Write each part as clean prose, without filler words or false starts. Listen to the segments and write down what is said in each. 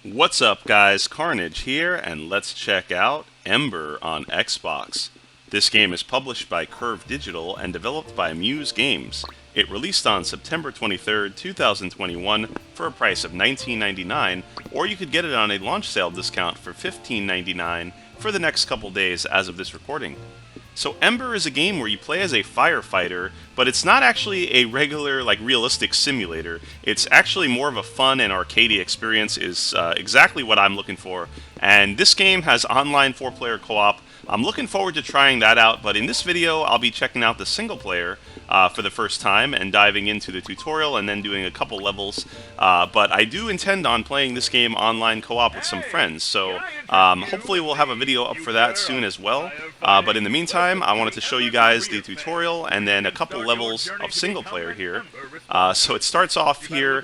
What's up, guys? Carnage here, and let's check out Embr on Xbox. This game is published by Curve Digital and developed by Muse Games. It released on September 23rd, 2021 for a price of $19.99, or you could get it on a launch sale discount for $15.99 for the next couple days as of this recording. So Embr is a game where you play as a firefighter, but it's not actually a regular, realistic simulator. It's actually more of a fun and arcadey experience, is exactly what I'm looking for. And this game has online 4-player co-op. I'm looking forward to trying that out, but in this video I'll be checking out the single player for the first time and diving into the tutorial and then doing a couple levels. But I do intend on playing this game online co-op with some friends, so hopefully we'll have a video up for that soon as well. But in the meantime, I wanted to show you guys the tutorial and then a couple levels of single player here. So it starts off here.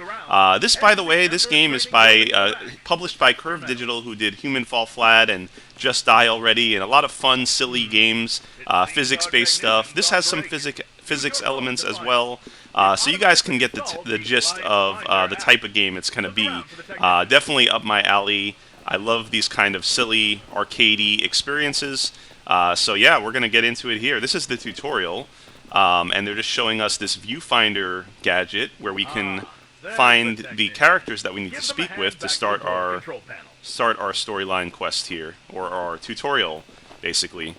This, by the way, this game is published by Curve Digital, who did Human Fall Flat and Just Die Already, and a lot of fun, silly games, physics-based stuff. This has some physics elements as well, so you guys can get the gist of the type of game it's going to be. Definitely up my alley. I love these kind of silly, arcadey experiences. So yeah, we're going to get into it here. This is the tutorial, and they're just showing us this viewfinder gadget where we can find the characters that we need to speak with to start our storyline quest here, or our tutorial, basically.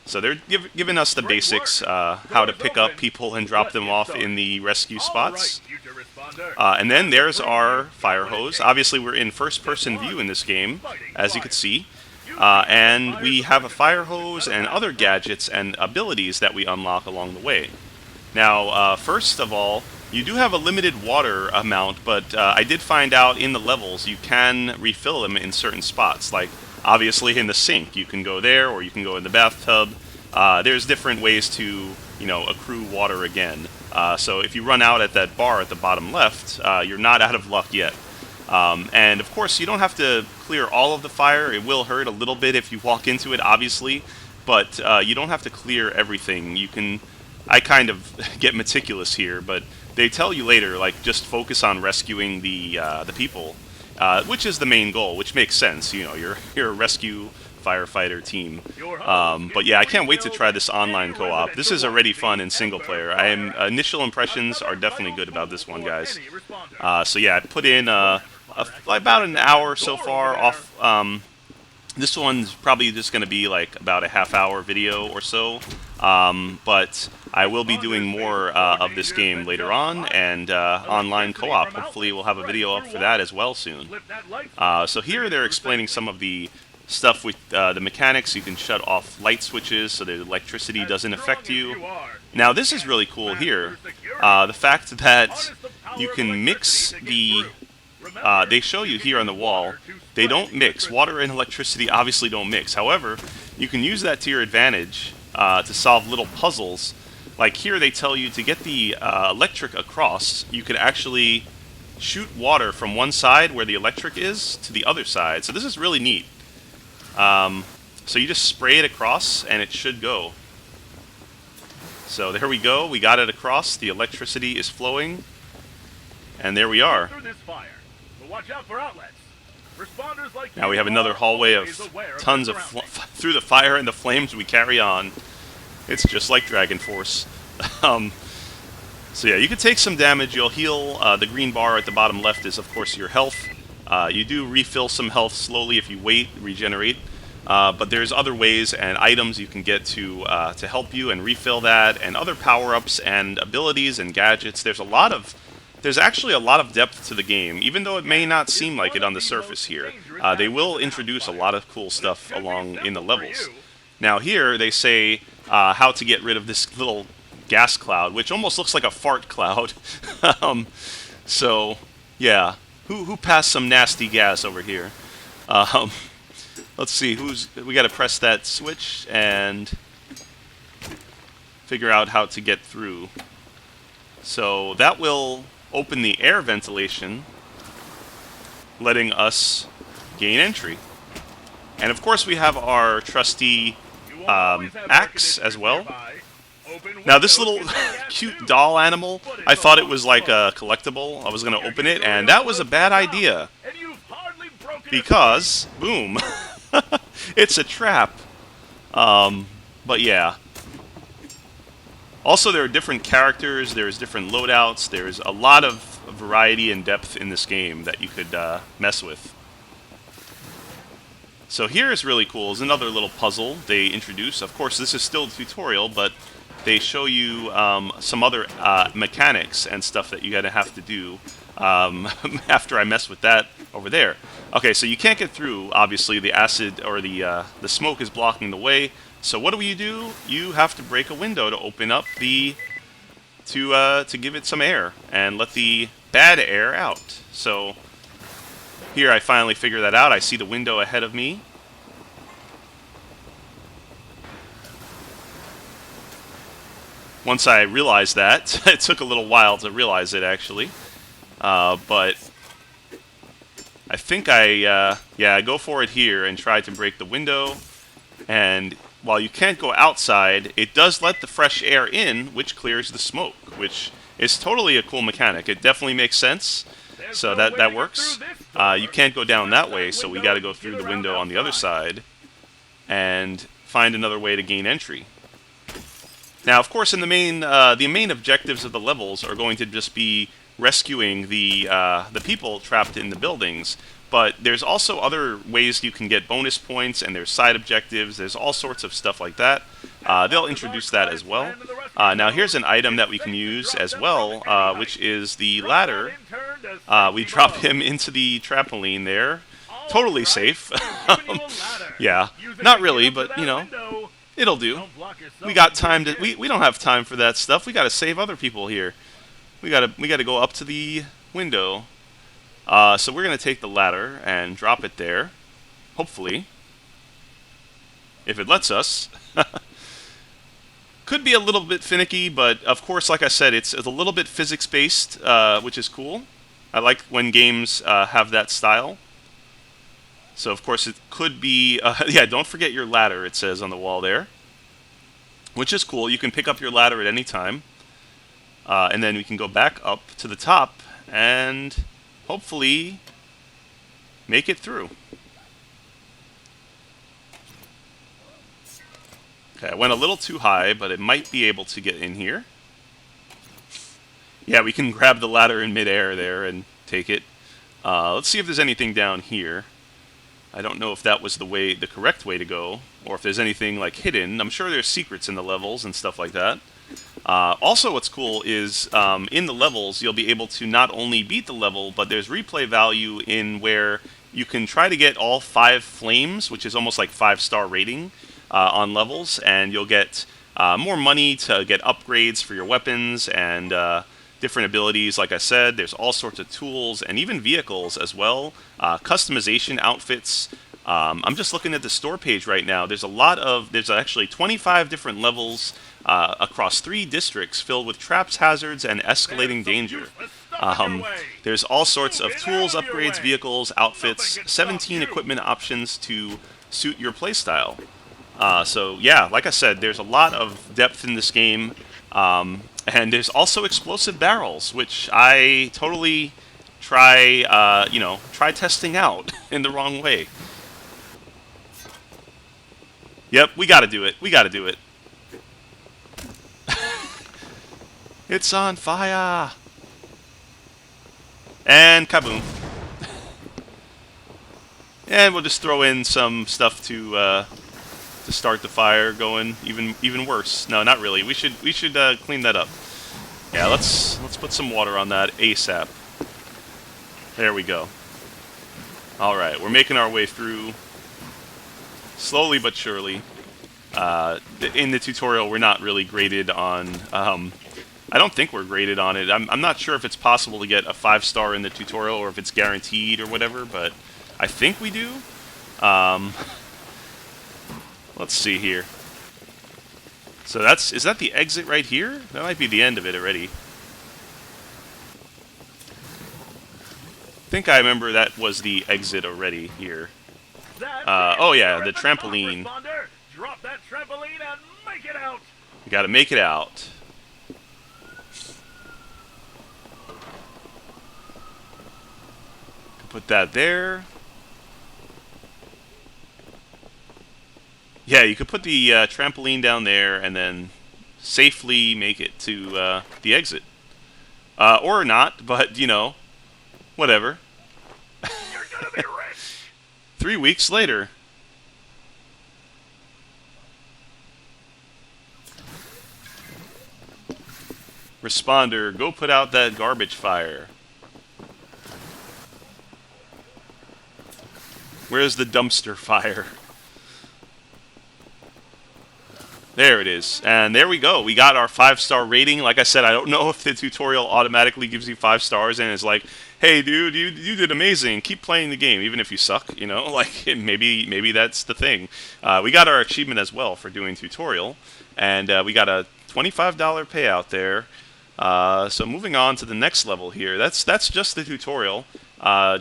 So they're giving us the basics, how to pick up people and drop them off in the rescue spots. And then there's our fire hose. Obviously we're in first-person view in this game, as you can see. And we have a fire hose and other gadgets and abilities that we unlock along the way. Now, first of all, you do have a limited water amount, but I did find out in the levels you can refill them in certain spots. Like, obviously in the sink, you can go there, or you can go in the bathtub. There's different ways to, accrue water again. So if you run out at that bar at the bottom left, you're not out of luck yet. And of course, you don't have to clear all of the fire. It will hurt a little bit if you walk into it, obviously, but you don't have to clear everything. You can. I kind of get meticulous here, but they tell you later, just focus on rescuing the people, which is the main goal, which makes sense. You're a rescue firefighter team. But yeah, I can't wait to try this online co-op. This is already fun in single player. Initial impressions are definitely good about this one, guys. So yeah, I put in about an hour so far off. This one's probably just going to be about a half-hour video or so. But I will be doing more of this game later on, and online co-op. Hopefully we'll have a video up for that as well soon. So here they're explaining some of the stuff with the mechanics. You can shut off light switches so that electricity doesn't affect you. Now this is really cool here. The fact that you can mix the... they show you here on the wall, they don't mix. Water and electricity obviously don't mix. However, you can use that to your advantage to solve little puzzles. Like here they tell you to get the electric across, you can actually shoot water from one side where the electric is to the other side. So this is really neat. So you just spray it across and it should go. So there we go, we got it across, the electricity is flowing, and there we are. Now we have another hallway of tons of through the fire and the flames we carry on. It's just like Dragon Force. So yeah, you can take some damage, you'll heal. The green bar at the bottom left is of course your health. You do refill some health slowly if you wait, regenerate. But there's other ways and items you can get to help you and refill that, and other power-ups and abilities and gadgets. There's actually a lot of depth to the game, even though it may not seem like it on the surface here. They will introduce a lot of cool stuff along in the levels. Now here they say how to get rid of this little gas cloud, which almost looks like a fart cloud. So yeah, who passed some nasty gas over here? Let's see, we got to press that switch and figure out how to get through. So that will open the air ventilation, letting us gain entry. And of course we have our trusty axe as well. Now this little cute doll animal, I thought it was like a collectible. I was going to open it, and that was a bad idea. because, boom, it's a trap. But yeah. Also, there are different characters, there's different loadouts, there's a lot of variety and depth in this game that you could mess with. So here is really cool. Is another little puzzle they introduce. Of course, this is still a tutorial, but they show you some other mechanics and stuff that you gotta have to do after I mess with that over there. Okay, so you can't get through. Obviously, the acid or the smoke is blocking the way. So what do? You have to break a window to open up the to give it some air and let the bad air out. So here I finally figure that out. I see the window ahead of me. Once I realized that, it took a little while to realize it actually, but I think I go for it here and try to break the window. And while you can't go outside, it does let the fresh air in, which clears the smoke, which is totally a cool mechanic. It definitely makes sense. So that works. You can't go down that way, so we got to go through the window on the other side and find another way to gain entry. Now, of course, in the main objectives of the levels are going to just be rescuing the people trapped in the buildings. But there's also other ways you can get bonus points, and there's side objectives. There's all sorts of stuff like that. They'll introduce that as well. Now, here's an item that we can use as well, which is the ladder. We drop him into the trampoline there. Totally safe. Yeah, not really, but, you know, it'll do. We got time to... We don't have time for that stuff. We got to save other people here. We got to go up to the window. So we're going to take the ladder and drop it there, hopefully, if it lets us. Could be a little bit finicky, but of course, like I said, it's a little bit physics-based, which is cool. I like when games have that style. So of course it could be, yeah, don't forget your ladder, it says on the wall there, which is cool. You can pick up your ladder at any time, and then we can go back up to the top and hopefully make it through. Okay, I went a little too high, but it might be able to get in here. Yeah, we can grab the ladder in midair there and take it. Let's see if there's anything down here. I don't know if that was the correct way to go, or if there's anything like hidden. I'm sure there's secrets in the levels and stuff like that. Also, what's cool is in the levels, you'll be able to not only beat the level, but there's replay value in where you can try to get all 5 flames, which is almost like 5-star rating on levels, and you'll get more money to get upgrades for your weapons and different abilities. Like I said, there's all sorts of tools and even vehicles as well, customization outfits. I'm just looking at the store page right now. There's actually 25 different levels across 3 districts filled with traps, hazards, and escalating danger. There's all sorts of tools, upgrades, vehicles, outfits, 17 equipment options to suit your playstyle. So yeah, like I said, there's a lot of depth in this game, and there's also explosive barrels, which I totally try testing out in the wrong way. Yep, we gotta do it. We gotta do it. It's on fire! And kaboom. And we'll just throw in some stuff to start the fire going even worse. No, not really. We should clean that up. Yeah, let's put some water on that ASAP. There we go. All right, we're making our way through. Slowly but surely. In the tutorial, we're not really graded on... I don't think we're graded on it. I'm not sure if it's possible to get a 5-star in the tutorial or if it's guaranteed or whatever, but I think we do. Let's see here. So is that the exit right here? That might be the end of it already. I think I remember that was the exit already here. Oh yeah, the trampoline. Drop that trampoline and make it out. We gotta make it out. Put that there. Yeah, you could put the trampoline down there and then safely make it to the exit. Or not, but, you know, whatever. You're gonna be rich. 3 weeks later. Responder, go put out that garbage fire. Where's the dumpster fire? There it is. And there we go. We got our 5-star rating. Like I said, I don't know if the tutorial automatically gives you 5 stars and is like, hey, dude, you did amazing. Keep playing the game, even if you suck, you know? Like, maybe that's the thing. We got our achievement as well for doing tutorial. And we got a $25 payout there. So moving on to the next level here. That's just the tutorial.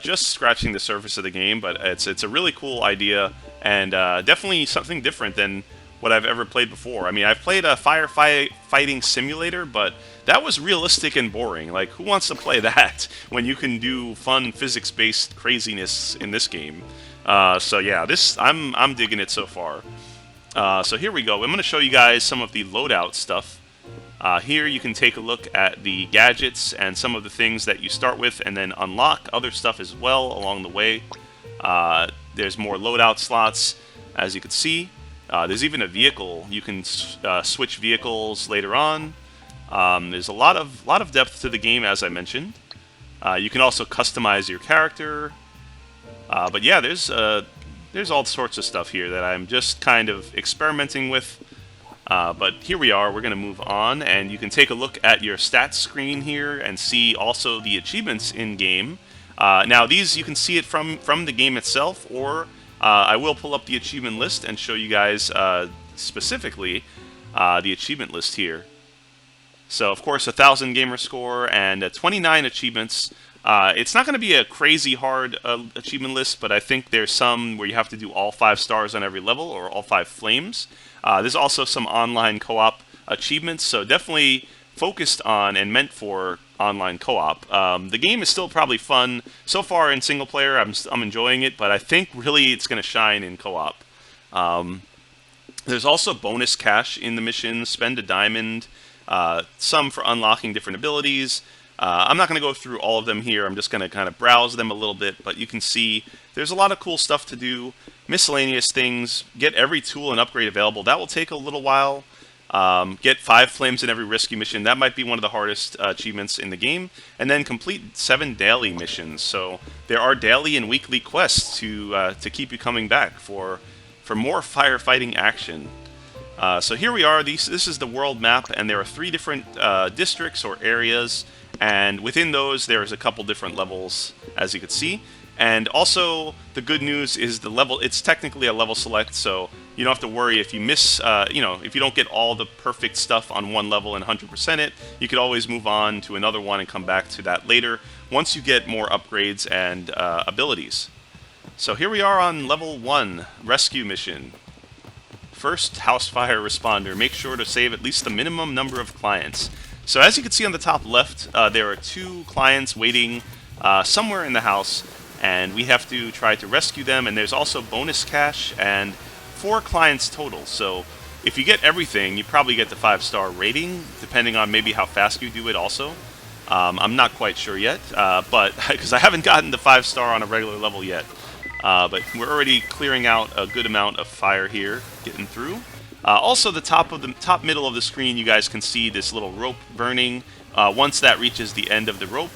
Just scratching the surface of the game, but it's a really cool idea and definitely something different than what I've ever played before. I mean, I've played a firefighting simulator, but that was realistic and boring. Like, who wants to play that when you can do fun physics-based craziness in this game? So yeah, I'm digging it so far. So here we go. I'm going to show you guys some of the loadout stuff. Here you can take a look at the gadgets and some of the things that you start with and then unlock other stuff as well along the way. There's more loadout slots, as you can see. There's even a vehicle. You can switch vehicles later on. There's a lot of depth to the game, as I mentioned. You can also customize your character. But yeah, there's all sorts of stuff here that I'm just kind of experimenting with. But here we are. We're going to move on, and you can take a look at your stats screen here and see also the achievements in game. Now these you can see it from the game itself, or I will pull up the achievement list and show you guys specifically the achievement list here. So, of course, 1,000 gamer score and 29 achievements. It's not going to be a crazy hard achievement list, but I think there's some where you have to do all 5 stars on every level or all 5 flames. There's also some online co-op achievements, so definitely focused on and meant for online co-op. The game is still probably fun. So far in single player, I'm enjoying it, but I think really it's going to shine in co-op. There's also bonus cash in the missions, spend a diamond, some for unlocking different abilities. I'm not going to go through all of them here. I'm just going to kind of browse them a little bit, but you can see there's a lot of cool stuff to do. Miscellaneous things, get every tool and upgrade available. That will take a little while. Get 5 flames in every rescue mission. That might be one of the hardest achievements in the game. And then complete 7 daily missions. So there are daily and weekly quests to keep you coming back for more firefighting action. So here we are. This is the world map, and there are 3 different districts or areas. And within those, there's a couple different levels, as you can see. And also, the good news is the level. It's technically a level select, so you don't have to worry if you miss. If you don't get all the perfect stuff on one level and 100% it, you could always move on to another one and come back to that later once you get more upgrades and abilities. So here we are on level 1, rescue mission. First, house fire responder. Make sure to save at least the minimum number of clients. So as you can see on the top left, there are 2 clients waiting somewhere in the house, and we have to try to rescue them. And there's also bonus cash and 4 clients total. So if you get everything, you probably get the 5-star rating, depending on maybe how fast you do it also. I'm not quite sure yet, but because I haven't gotten the 5-star on a regular level yet. But we're already clearing out a good amount of fire here, getting through. Also, the top middle of the screen, you guys can see this little rope burning. Once that reaches the end of the rope,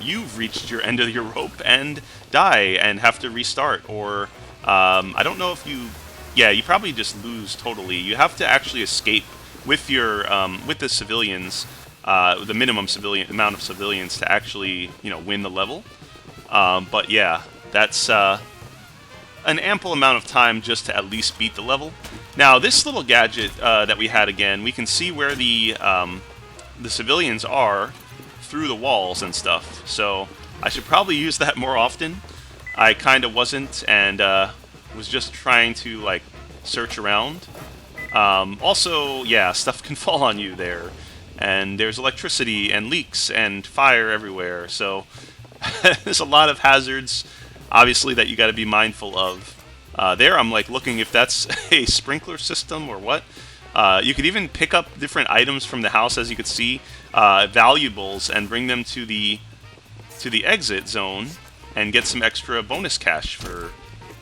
you've reached your end of your rope and die and have to restart. Or I don't know if you probably just lose totally. You have to actually escape with your with the civilians, the minimum amount of civilians to actually win the level. But yeah, that's an ample amount of time just to at least beat the level. Now, this little gadget that we had again, we can see where the civilians are through the walls and stuff. So I should probably use that more often. I kind of wasn't, and was just trying to search around. Also, yeah, stuff can fall on you there, and there's electricity and leaks and fire everywhere. So there's a lot of hazards, obviously, that you got to be mindful of. There, I'm like looking if that's a sprinkler system or what. You could even pick up different items from the house, as you could see, valuables, and bring them to the exit zone and get some extra bonus cash for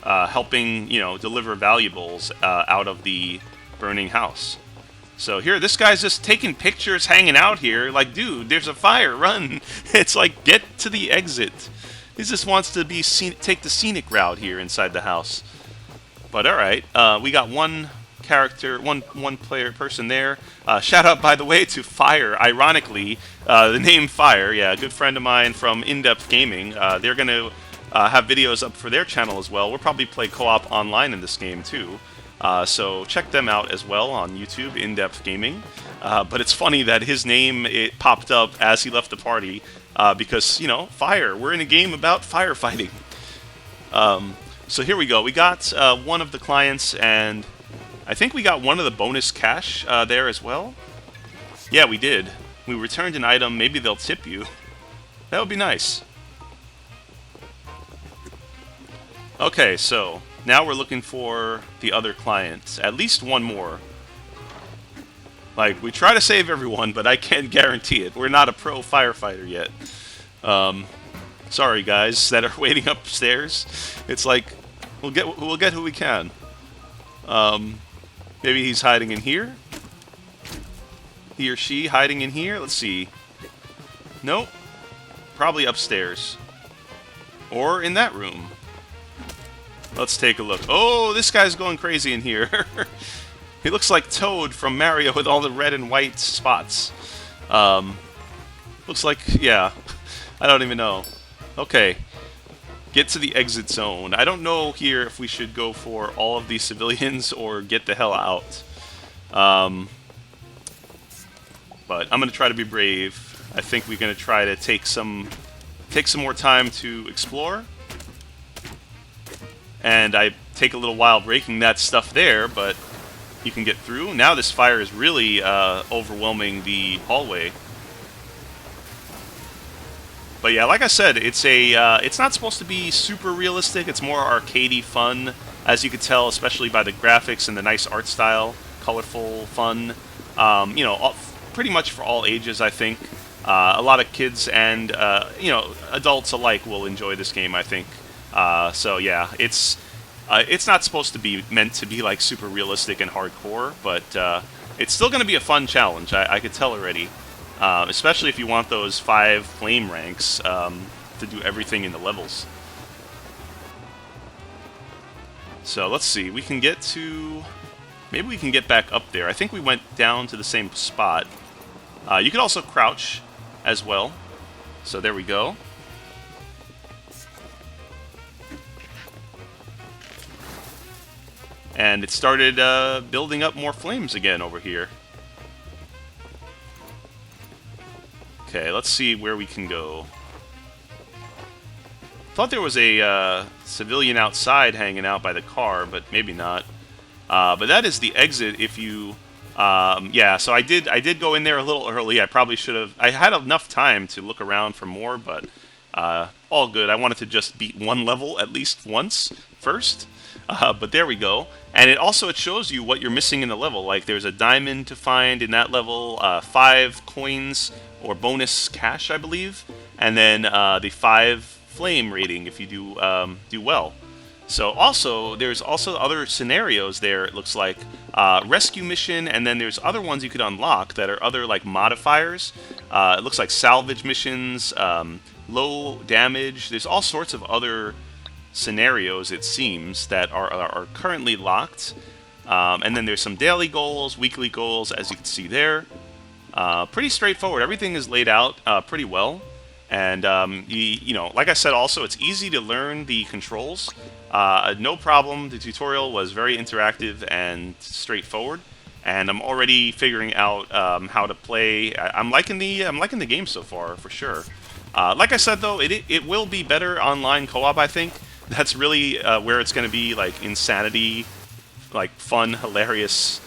helping, deliver valuables out of the burning house. So here, this guy's just taking pictures, hanging out here. Like, dude, there's a fire, run! It's like, get to the exit. He just wants to take the scenic route here inside the house. But all right, we got one character, one person there. Shout out, by the way, to Fire. Ironically, the name Fire, yeah, a good friend of mine from In-Depth Gaming. They're going to have videos up for their channel as well. We'll probably play co-op online in this game too. So check them out as well on YouTube, In-Depth Gaming. But it's funny that his name, it popped up as he left the party because, fire. We're in a game about firefighting. So here we go. We got one of the clients, and I think we got one of the bonus cash there as well. Yeah, we did. We returned an item. Maybe they'll tip you. That would be nice. Okay, so now we're looking for the other clients. At least one more. Like, we try to save everyone, but I can't guarantee it. We're not a pro firefighter yet. Sorry, guys that are waiting upstairs. It's like, we'll get who we can. Maybe he's hiding in here. He or she hiding in here. Let's see. Nope. Probably upstairs. Or in that room. Let's take a look. Oh, this guy's going crazy in here. He looks like Toad from Mario with all the red and white spots. Looks like, yeah. I don't even know. Okay. Get to the exit zone. I don't know here if we should go for all of these civilians or get the hell out. But I'm going to try to be brave. I think we're going to try to take some more time to explore. And I take a little while breaking that stuff there, but you can get through. Now this fire is really overwhelming the hallway. But yeah, like I said, it's not supposed to be super realistic. It's more arcadey fun, as you could tell, especially by the graphics and the nice art style, colorful, fun. Pretty much for all ages, I think. A lot of kids and adults alike will enjoy this game, I think. So yeah, it's not supposed to be meant to be like super realistic and hardcore, but it's still going to be a fun challenge. I could tell already. Especially if you want those 5 flame ranks to do everything in the levels. So let's see, we can get to... Maybe we can get back up there. I think we went down to the same spot. You could also crouch as well. So there we go. And it started building up more flames again over here. Okay, let's see where we can go. Thought there was a civilian outside hanging out by the car, but maybe not. But that is the exit if you... yeah, so I did go in there a little early. I probably should have... I had enough time to look around for more, but all good. I wanted to just beat one level at least once first. But there we go. And it shows you what you're missing in the level. Like, there's a diamond to find in that level, 5 coins or bonus cash, I believe, and then the 5 flame rating if you do well. So there's also other scenarios there, it looks like. Rescue mission, and then there's other ones you could unlock that are other like modifiers. It looks like salvage missions, low damage. There's all sorts of other scenarios, it seems, that are currently locked. And then there's some daily goals, weekly goals, as you can see there. Pretty straightforward. Everything is laid out pretty well. And, like I said, also, it's easy to learn the controls. No problem. The tutorial was very interactive and straightforward. And I'm already figuring out how to play. I'm liking the game so far, for sure. Like I said, though, it will be better online co-op, I think. That's really where it's going to be, like, insanity, like, fun, hilarious,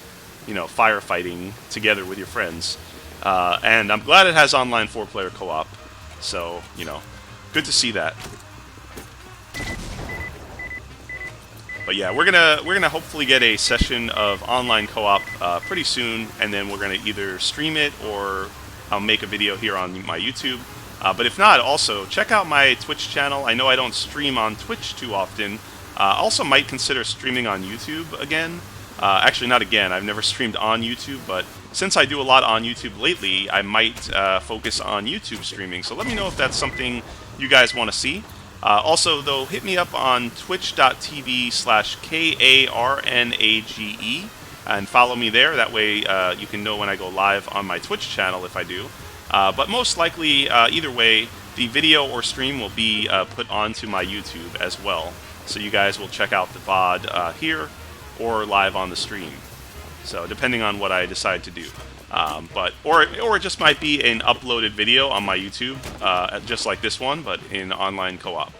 firefighting together with your friends. And I'm glad it has online 4-player co-op. So, good to see that. But yeah, we're gonna hopefully get a session of online co-op pretty soon, and then we're gonna either stream it or I'll make a video here on my YouTube. But if not, also check out my Twitch channel. I know I don't stream on Twitch too often. Also might consider streaming on YouTube again. Actually, not again. I've never streamed on YouTube, but since I do a lot on YouTube lately, I might focus on YouTube streaming. So let me know if that's something you guys want to see. Also, though, hit me up on twitch.tv/KARNAGE and follow me there. That way you can know when I go live on my Twitch channel if I do. But most likely, either way, the video or stream will be put onto my YouTube as well. So you guys will check out the VOD here or live on the stream. So depending on what I decide to do. Or it just might be an uploaded video on my YouTube, just like this one, but in online co-op.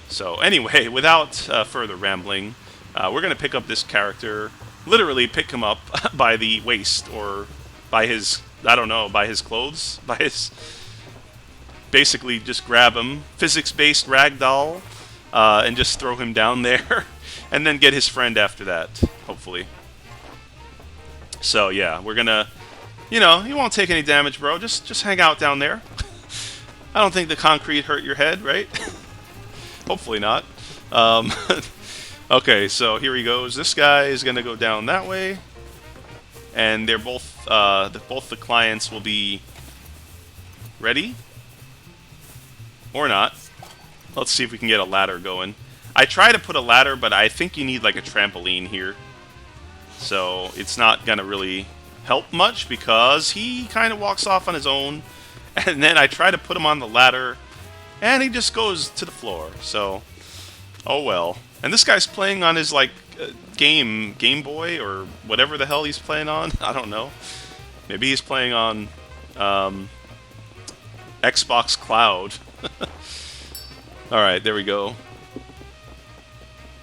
So anyway, without further rambling, we're going to pick up this character, literally pick him up by the waist, or by his, I don't know, by his clothes, by his, basically just grab him, physics-based ragdoll, and just throw him down there, and then get his friend after that, hopefully. So yeah, we're gonna, you know, you won't take any damage, bro. Just hang out down there. I don't think the concrete hurt your head, right? Hopefully not. Okay, so here he goes. This guy is gonna go down that way, and they're both both the clients will be ready or not. Let's see if we can get a ladder going. I try to put a ladder, but I think you need like a trampoline here. So it's not going to really help much because he kind of walks off on his own. And then I try to put him on the ladder, and he just goes to the floor. So, oh well. And this guy's playing on his, like, Game Boy or whatever the hell he's playing on. I don't know. Maybe he's playing on Xbox Cloud. Alright, there we go.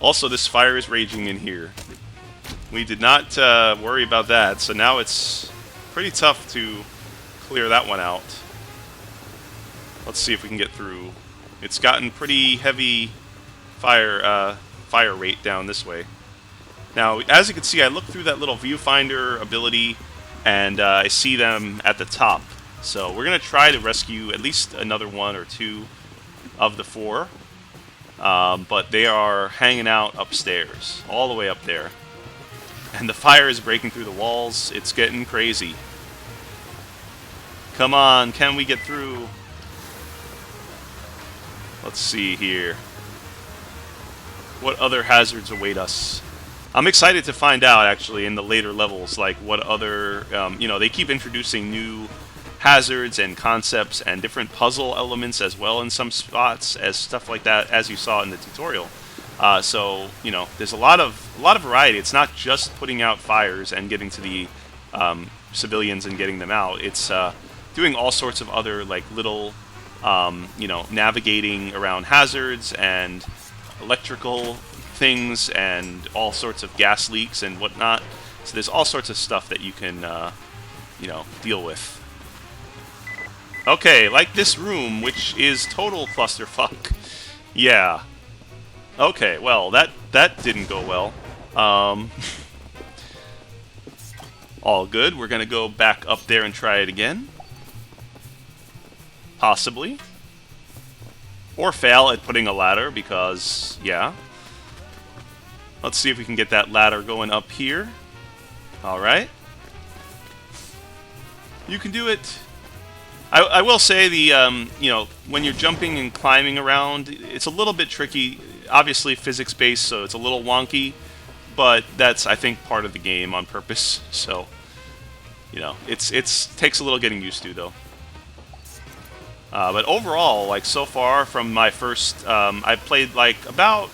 Also, this fire is raging in here. We did not worry about that, so now it's pretty tough to clear that one out. Let's see if we can get through. It's gotten pretty heavy fire rate down this way. Now, as you can see, I looked through that little viewfinder ability, and I see them at the top. So we're going to try to rescue at least another one or two of the four. But they are hanging out upstairs, all the way up there. And the fire is breaking through the walls. It's getting crazy. Come on, can we get through? Let's see here. What other hazards await us? I'm excited to find out, actually, in the later levels, like what other, you know, they keep introducing new hazards and concepts and different puzzle elements as well in some spots, as stuff like that, as you saw in the tutorial. So, you know, there's a lot of variety. It's not just putting out fires and getting to the civilians and getting them out. It's doing all sorts of other, like, little, you know, navigating around hazards and electrical things and all sorts of gas leaks and whatnot. So there's all sorts of stuff that you can, you know, deal with. Okay, like this room, which is total clusterfuck. Yeah. Okay, well, that didn't go well. All good. We're gonna go back up there and try it again. Possibly. Or fail at putting a ladder, because, yeah. Let's see if we can get that ladder going up here. Alright. You can do it. I will say the, you know, when you're jumping and climbing around, it's a little bit tricky. Obviously physics-based, so it's a little wonky, but that's, I think, part of the game on purpose. So, you know, it's takes a little getting used to, though. But overall, like, so far from my first, I played, like, about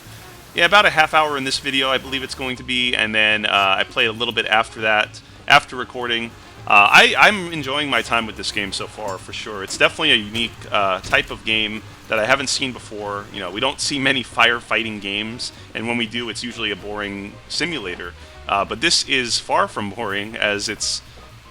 a half hour in this video, I believe it's going to be, and then I played a little bit after that, after recording. I'm enjoying my time with this game so far, for sure. It's definitely a unique type of game that I haven't seen before. You know, we don't see many firefighting games, and when we do, it's usually a boring simulator. But this is far from boring, as it's,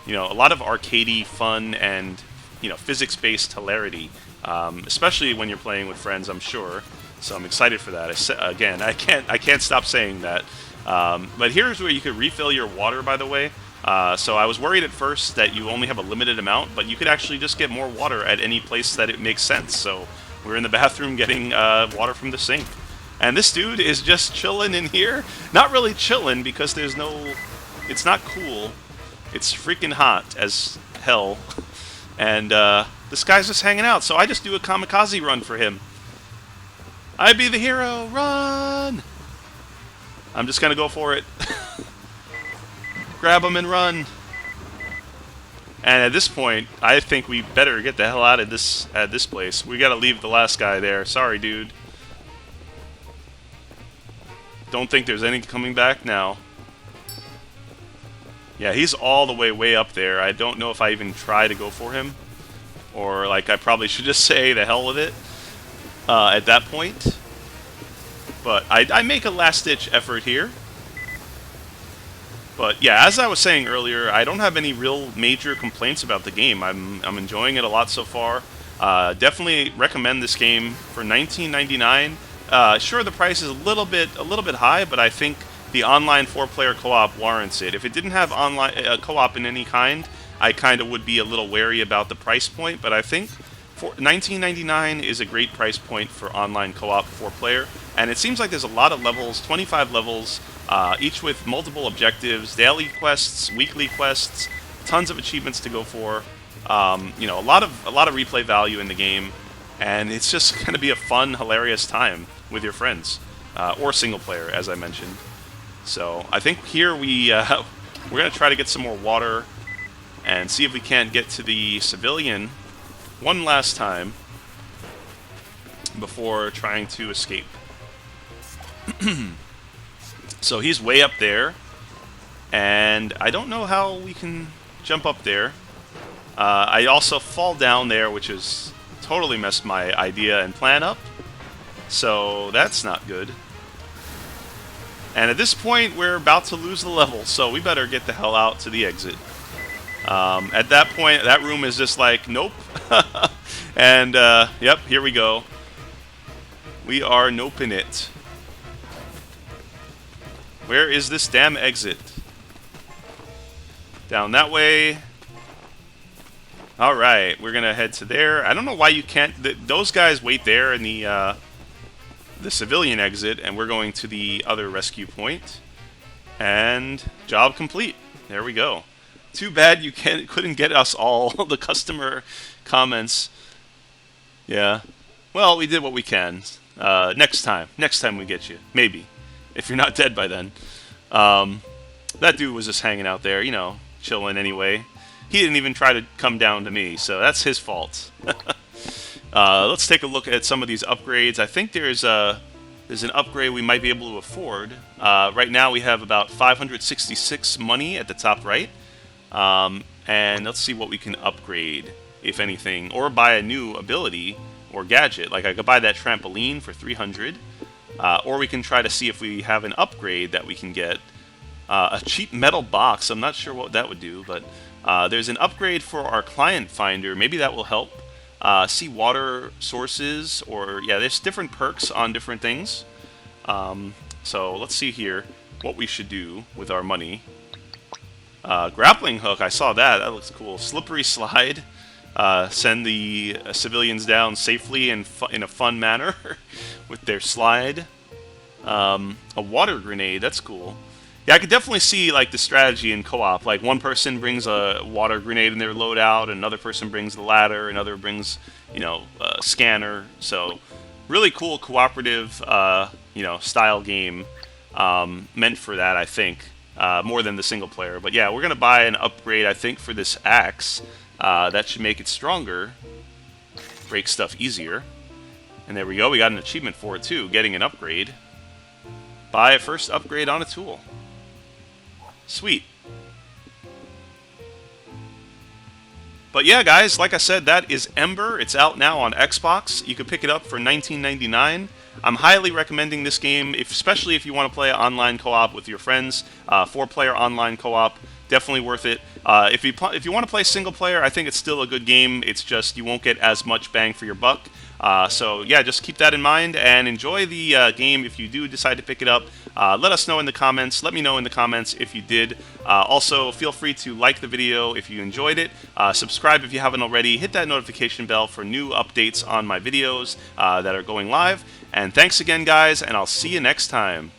you know, a lot of arcadey fun and, you know, physics-based hilarity, especially when you're playing with friends, I'm sure. So I'm excited for that. Again, I can't stop saying that. But here's where you could refill your water, by the way. So I was worried at first that you only have a limited amount, but you could actually just get more water at any place that it makes sense. So we're in the bathroom getting water from the sink. And this dude is just chilling in here. Not really chilling because there's no... It's not cool. It's freaking hot as hell. And this guy's just hanging out. So I just do a kamikaze run for him. I be the hero. Run! I'm just going to go for it. Grab him and run. And at this point, I think we better get the hell out of this place. We got to leave the last guy there. Sorry, dude. Don't think there's any coming back now. Yeah, he's all the way up there. I don't know if I even try to go for him. Or, like, I probably should just say the hell with it at that point. But I make a last-ditch effort here. But, yeah, as I was saying earlier, I don't have any real major complaints about the game. I'm enjoying it a lot so far. Definitely recommend this game for $19.99. Sure, the price is a little bit high, but I think the online 4-player co-op warrants it. If it didn't have online co-op in any kind, I kind of would be a little wary about the price point. But I think $19.99 is a great price point for online co-op 4-player. And it seems like there's a lot of levels, 25 levels, each with multiple objectives, daily quests, weekly quests, tons of achievements to go for. You know, a lot of replay value in the game, and it's just going to be a fun, hilarious time with your friends, or single player, as I mentioned. So I think here we're going to try to get some more water and see if we can't get to the civilian one last time before trying to escape. So he's way up there, and I don't know how we can jump up there. I also fall down there, which has totally messed my idea and plan up. So that's not good. And at this point, we're about to lose the level, so we better get the hell out to the exit. At that point, that room is just like, nope. And, yep, here we go. We are noping it. Where is this damn exit? Down that way. Alright, we're gonna head to there. I don't know why you can't... Those guys wait there in the civilian exit, and we're going to the other rescue point. And job complete. There we go. Too bad you couldn't get us all the customer comments. Yeah. Well, we did what we can. Next time we get you. Maybe. If you're not dead by then. That dude was just hanging out there, you know, chilling anyway. He didn't even try to come down to me, so that's his fault. Let's take a look at some of these upgrades. I think there's an upgrade we might be able to afford. Right now we have about 566 money at the top right. And let's see what we can upgrade, if anything, or buy a new ability or gadget. Like I could buy that trampoline for 300. Or we can try to see if we have an upgrade that we can get. A cheap metal box. I'm not sure what that would do, but there's an upgrade for our client finder. Maybe that will help. See water sources, or yeah, there's different perks on different things. So let's see here what we should do with our money. Grappling hook. I saw that. That looks cool. Slippery slide. Send the civilians down safely and in a fun manner with their slide. A water grenade, that's cool. Yeah, I could definitely see like the strategy in co-op. Like one person brings a water grenade in their loadout, another person brings the ladder, another brings, you know, a scanner. So really cool cooperative, you know, style game meant for that, I think, more than the single player. But yeah, we're gonna buy an upgrade, I think, for this axe. That should make it stronger, break stuff easier. And there we go, we got an achievement for it too, getting an upgrade. Buy a first upgrade on a tool. Sweet. But yeah, guys, like I said, that is Embr. It's out now on Xbox. You can pick it up for $19.99. I'm highly recommending this game, especially if you want to play online co-op with your friends. 4-player online co-op, definitely worth it. If you want to play single player, I think it's still a good game. It's just you won't get as much bang for your buck. So yeah, just keep that in mind and enjoy the game if you do decide to pick it up. Let us know in the comments. Let me know in the comments if you did. Also, feel free to like the video if you enjoyed it. Subscribe if you haven't already. Hit that notification bell for new updates on my videos that are going live. And thanks again, guys, and I'll see you next time.